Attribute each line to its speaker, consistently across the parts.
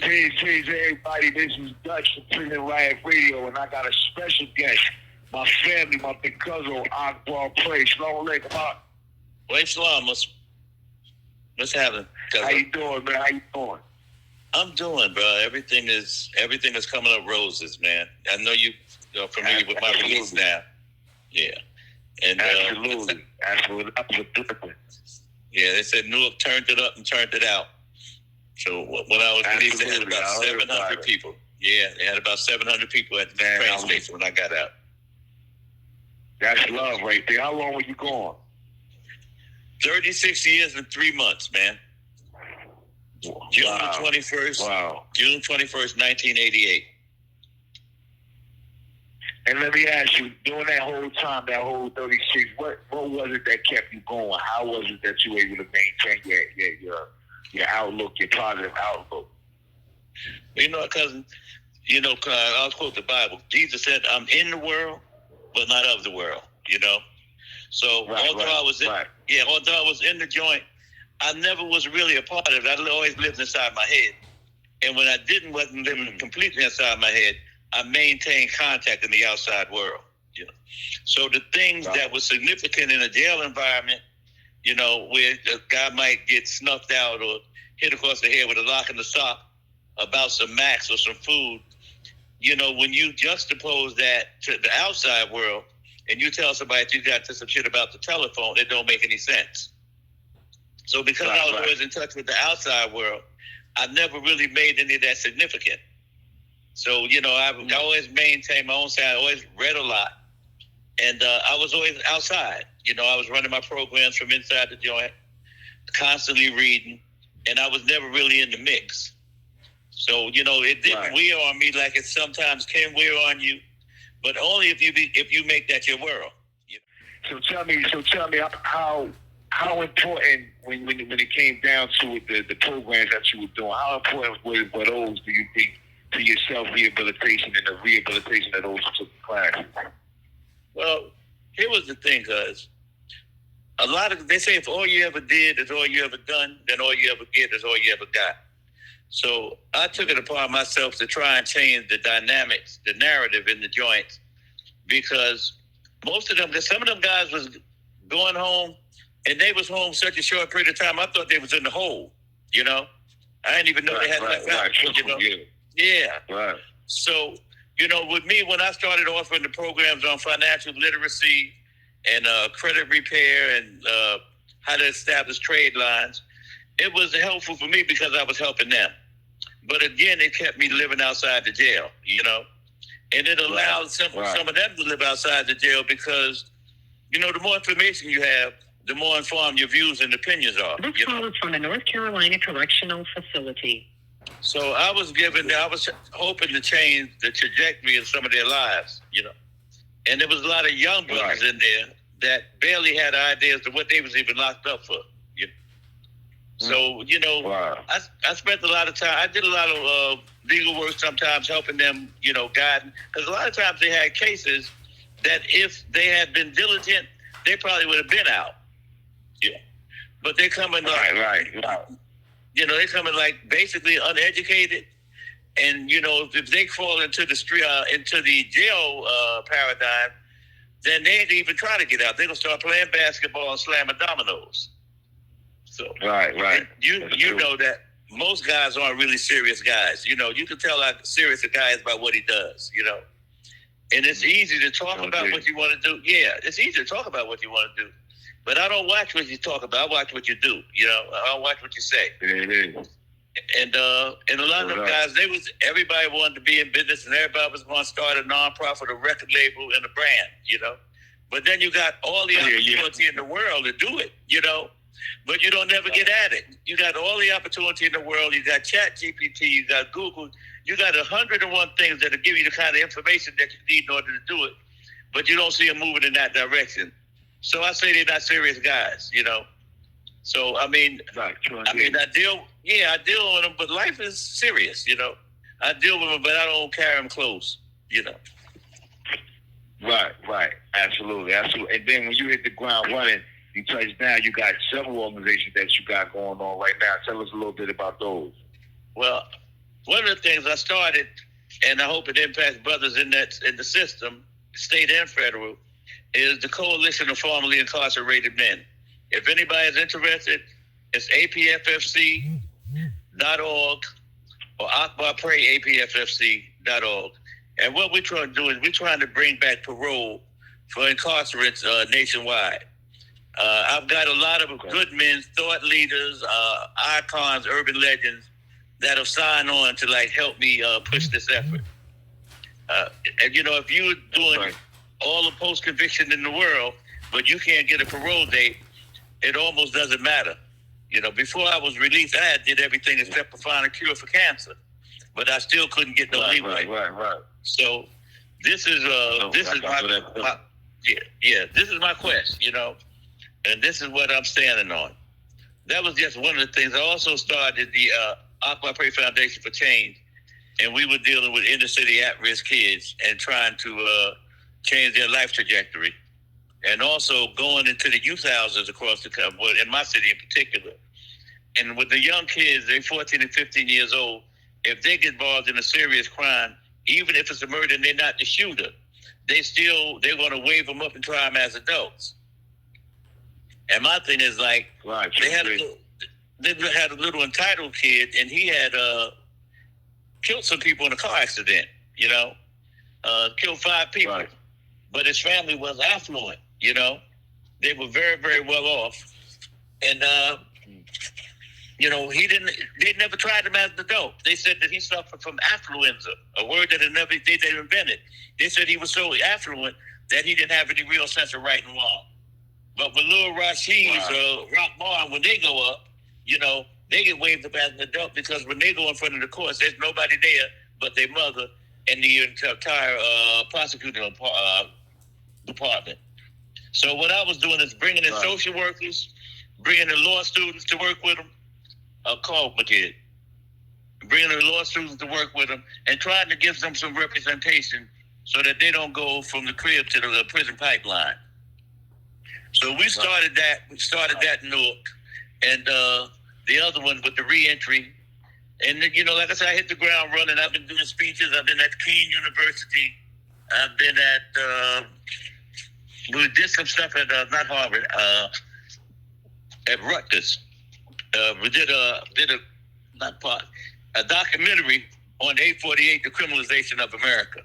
Speaker 1: Cheers, everybody. This is Dutch from Prison Riot Radio, and I got a special guest. My family, my big cousin, Akbar Pray. Shalom Alaikum.
Speaker 2: Wait, Shalom. What's happening?
Speaker 1: How you doing, man? How you doing?
Speaker 2: I'm doing, bro. Everything is coming up roses, man. I know you're familiar with my release now. Yeah. And
Speaker 1: Absolutely.
Speaker 2: Yeah, they said Newark turned it up and turned it out. So when I was released, they had about 700 people. Yeah, they had about 700 people at the train station when I got out.
Speaker 1: That's love right there. How long were you gone?
Speaker 2: 36 years and 3 months, man. June 21st. Wow. June 21st, 1988.
Speaker 1: And let me ask you, during that whole time, that whole 36, what was it that kept you going? How was it that you were able to maintain your outlook, your positive outlook?
Speaker 2: You know, cousin, I'll quote the Bible. Jesus said, "I'm in the world, but not of the world." You know, so although I was in the joint, I never was really a part of it. I always lived inside my head, and when I wasn't living completely inside my head, I maintained contact in the outside world. You know, so the things that were significant in a jail environment, where a guy might get snuffed out or hit across the head with a lock in the sock about some max or some food, when you juxtapose that to the outside world and you tell somebody that you got to some shit about the telephone, it don't make any sense. So because I was always in touch with the outside world, I never really made any of that significant. So, I always maintained my own side. I always read a lot. And I was always outside. I was running my programs from inside the joint, constantly reading, and I was never really in the mix. So, it didn't wear on me like it sometimes can wear on you, but only if you make that your world.
Speaker 1: So tell me how important when it came down to it, the programs that you were doing, how important were those, do you think, to your self-rehabilitation and the rehabilitation of those who took the class?
Speaker 2: Well, here was the thing, cuz they say if all you ever did is all you ever done, then all you ever get is all you ever got. So I took it upon myself to try and change the dynamics, the narrative in the joints, because some of them guys was going home, and they was home such a short period of time, I thought they was in the hole, I didn't even know they had left out, Yeah. Right. So, with me, when I started offering the programs on financial literacy and credit repair and how to establish trade lines, it was helpful for me because I was helping them. But again, it kept me living outside the jail, and it allowed some of them to live outside the jail because, the more information you have, the more informed your views and opinions are.
Speaker 3: This call is from the North Carolina Correctional Facility.
Speaker 2: So I was hoping to change the trajectory of some of their lives, And there was a lot of young brothers in there that barely had ideas of what they was even locked up for. So, I spent a lot of time. I did a lot of legal work sometimes helping them, guiding. Because a lot of times they had cases that if they had been diligent, they probably would have been out. Yeah. But they're coming they coming like basically uneducated, and if they fall into the street, into the jail paradigm, then they ain't even try to get out. They're gonna start playing basketball and slamming dominoes. So you know that most guys aren't really serious guys. You can tell how serious a guy is by what he does. And it's easy to talk about what you want to do. Yeah, it's easy to talk about what you want to do. But I don't watch what you talk about. I watch what you do. I don't watch what you say. And a lot of them guys, everybody wanted to be in business, and everybody was going to start a nonprofit, a record label, and a brand. But then you got all the opportunity in the world to do it. But you don't never get at it. You got all the opportunity in the world. You got ChatGPT. You got Google. You got 101 things that'll give you the kind of information that you need in order to do it. But you don't see them moving in that direction. So I say they're not serious guys, So I deal with them, but life is serious, I deal with them, but I don't carry them close,
Speaker 1: Right, absolutely. And then when you hit the ground running, you touched down. You got several organizations that you got going on right now. Tell us a little bit about those.
Speaker 2: Well, one of the things I started, and I hope it impacts brothers in the system, state and federal, is the Coalition of Formerly Incarcerated Men. If anybody is interested, it's apffc.org or Akbar Pray, apffc.org. And what we're trying to do is we're trying to bring back parole for incarcerates nationwide. I've got a lot of good men, thought leaders, icons, urban legends that have signed on to help me push this effort. And if you're doing all the post-conviction in the world, but you can't get a parole date, it almost doesn't matter. Before I was released, I did everything except for find a cure for cancer, but I still couldn't get no leeway.
Speaker 1: Right.
Speaker 2: So this is this is my quest, and this is what I'm standing on. That was just one of the things. I also started the Akbar Pray Foundation for Change, and we were dealing with inner city at-risk kids and trying to change their life trajectory, and also going into the youth houses across the country, in my city in particular. And with the young kids, they're 14 and 15 years old. If they get involved in a serious crime, even if it's a murder and they're not the shooter, they're going to wave them up and try them as adults. And my thing is they had a little entitled kid, and he had killed some people in a car accident. Killed 5 people. Right. But his family was affluent. They were very, very well off, and they never tried him as an adult. They said that he suffered from affluenza, a word that they invented. They said he was so affluent that he didn't have any real sense of right and wrong. But with Lil Rashid's Rock Barn, when they go up, they get waved up as an adult because when they go in front of the courts, there's nobody there but their mother and the entire prosecuting department. So what I was doing is bringing in social workers, bringing in law students to work with them. Called my kid. Bringing in law students to work with them and trying to give them some representation so that they don't go from the crib to the prison pipeline. So we started that. We started that in Newark, and the other one with the reentry. And like I said, I hit the ground running. I've been doing speeches. I've been at Keene University. I've been at. We did some stuff at not Harvard. At Rutgers. We did a documentary on 848, the criminalization of America.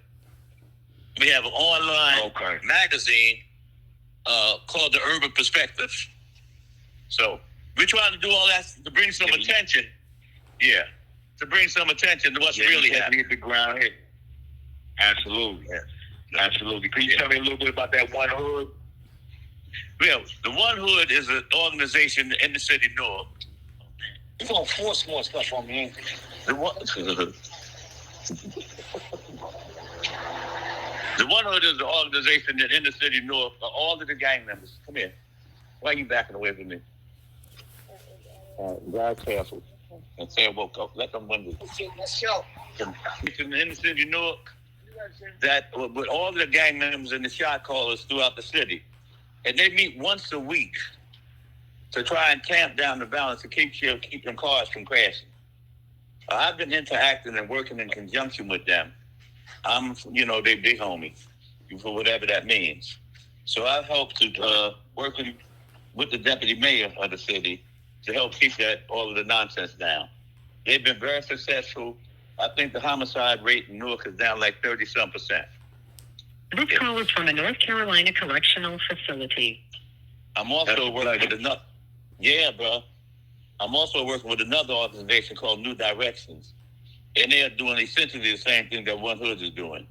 Speaker 2: We have an online magazine called The Urban Perspective. So we're trying to do all that to bring some attention. Yeah, to bring some attention to what's really happening.
Speaker 1: Hit the ground here. Absolutely. Yeah. Absolutely. Can you tell me a little bit about that One Hood?
Speaker 2: Well, the One Hood is an organization in the city of Newark.
Speaker 1: You're going to force more stuff on me.
Speaker 2: The One Hood is an organization that in the city of Newark, all of the gang members. Come here. Why are you backing away from me?
Speaker 1: God careful.
Speaker 2: And say, well, go, let them win.
Speaker 1: Let's go.
Speaker 2: In the city of Newark, that with all the gang members and the shot callers throughout the city, and they meet once a week to try and tamp down the violence to keep them cars from crashing. I've been interacting and working in conjunction with them. I'm, they big homie, for whatever that means. So I've helped to working with the deputy mayor of the city to help keep all of the nonsense down. They've been very successful. I think the homicide rate in Newark is down 30-some%.
Speaker 3: This call is from the North Carolina Correctional Facility.
Speaker 2: I'm also working with another. Yeah, bro. I'm also working with another organization called New Directions, and they are doing essentially the same thing that One Hood is doing.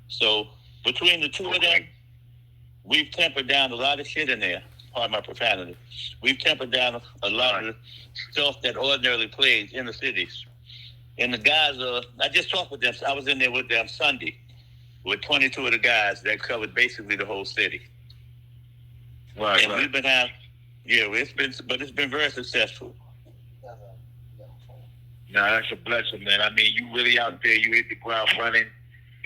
Speaker 2: So between the two of them, we've tempered down a lot of shit in there. Pardon my profanity. We've tempered down a lot of the stuff that ordinarily plays in the cities. And the guys, I just talked with them. I was in there with them Sunday with 22 of the guys that covered basically the whole city.
Speaker 1: Right.
Speaker 2: And we've been having, it's been very successful.
Speaker 1: No, that's a blessing, man. I mean, you really out there. You hit the ground running.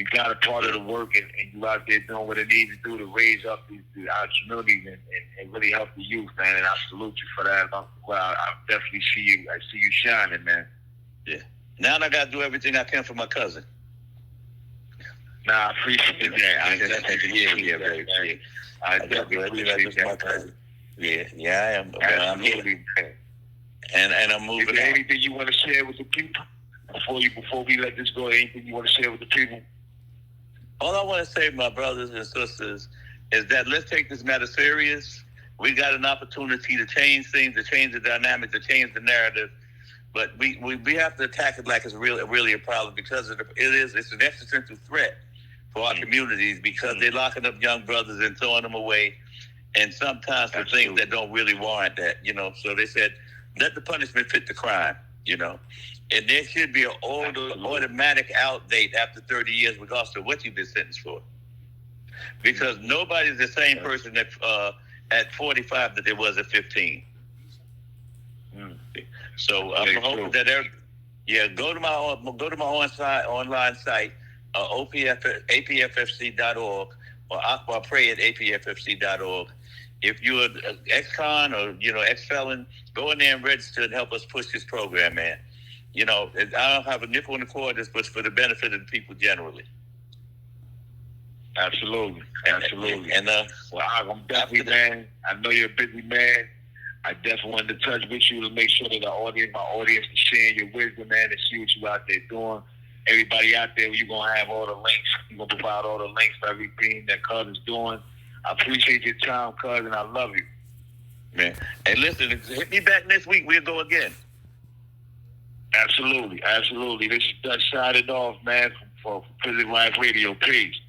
Speaker 1: you got a part of the work, and you out there doing what it needs to do to raise up our communities and really help the youth, man. And I salute you for that. Well, I definitely see you. I see you shining, man.
Speaker 2: Yeah. Now I got to do everything I can for my cousin.
Speaker 1: Nah, I appreciate that. I definitely appreciate
Speaker 2: baby.
Speaker 1: that. I definitely appreciate that.
Speaker 2: Yeah, I am. I'm here. And I'm moving.
Speaker 1: Is there anything you want to share with the people before we let this go? Anything you want to share with the people?
Speaker 2: All I want to say, my brothers and sisters, is that let's take this matter serious. We got an opportunity to change things, to change the dynamic, to change the narrative. But we have to attack it like it's really a problem, because it's an existential threat for our communities, because they're locking up young brothers and throwing them away, and sometimes for things that don't really warrant that, So they said, let the punishment fit the crime, And there should be an automatic out date after 30 years, regardless of what you've been sentenced for. Because nobody's the same person at 45 that they was at 15. So I'm hoping that go to my online site, apffc.org, or Akbar Pray at apffc.org. If you're an ex-con or ex-felon, go in there and register and help us push this program, man. I don't have a nickel in the quarters, but for the benefit of the people generally.
Speaker 1: Absolutely.
Speaker 2: And
Speaker 1: well, I'm definitely, man. I know you're a busy man. I definitely wanted to touch with you to make sure that my audience is sharing your wisdom, man, and see what you out there doing. Everybody out there, you're going to have all the links. You're going to provide all the links for everything that Cuz is doing. I appreciate your time, Cuz, and I love you.
Speaker 2: Man. Hey, listen, hit me back next week. We'll go again.
Speaker 1: Absolutely. This is Dutch signing off, man, for Prison Life Radio. Peace.